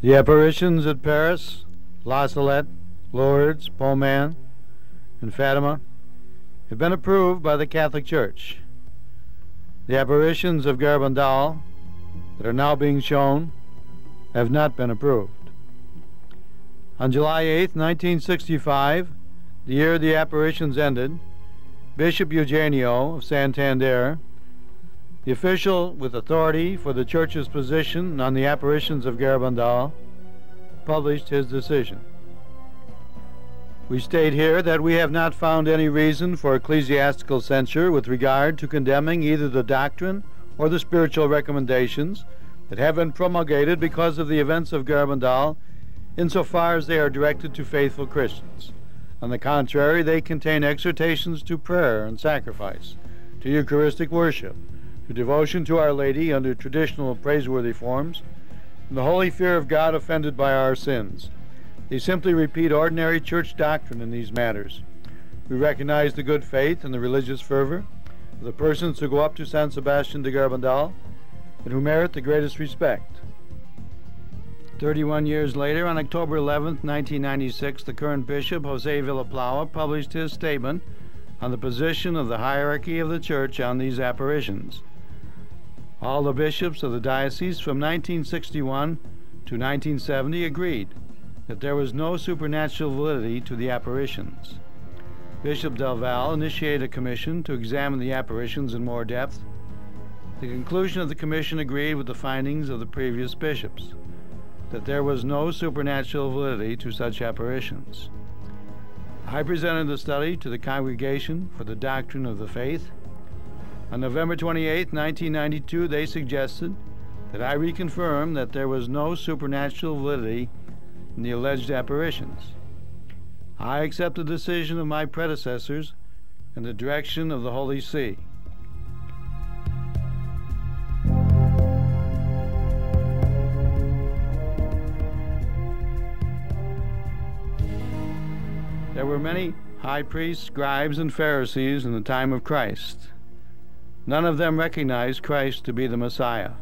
The apparitions at Paris, La Salette, Lourdes, Pontmain, and Fatima have been approved by the Catholic Church. The apparitions of Garabandal that are now being shown have not been approved. On July 8, 1965, the year the apparitions ended, Bishop Eugenio of Santander, the official with authority for the Church's position on the apparitions of Garabandal, published his decision. We state here that we have not found any reason for ecclesiastical censure with regard to condemning either the doctrine or the spiritual recommendations that have been promulgated because of the events of Garabandal, insofar as they are directed to faithful Christians. On the contrary, they contain exhortations to prayer and sacrifice, to Eucharistic worship, to devotion to Our Lady under traditional praiseworthy forms, and the holy fear of God offended by our sins. They simply repeat ordinary church doctrine in these matters. We recognize the good faith and the religious fervor of the persons who go up to San Sebastian de Garabandal and who merit the greatest respect. 31 years later, on October 11, 1996, the current bishop, Jose Villaplauwa, published his statement on the position of the hierarchy of the Church on these apparitions. All the bishops of the diocese from 1961 to 1970 agreed that there was no supernatural validity to the apparitions. Bishop Del Val initiated a commission to examine the apparitions in more depth. The conclusion of the commission agreed with the findings of the previous bishops, that there was no supernatural validity to such apparitions. I presented the study to the Congregation for the Doctrine of the Faith. On November 28, 1992, they suggested that I reconfirm that there was no supernatural validity in the alleged apparitions. I accept the decision of my predecessors and the direction of the Holy See. There were many high priests, scribes, and Pharisees in the time of Christ. None of them recognized Christ to be the Messiah.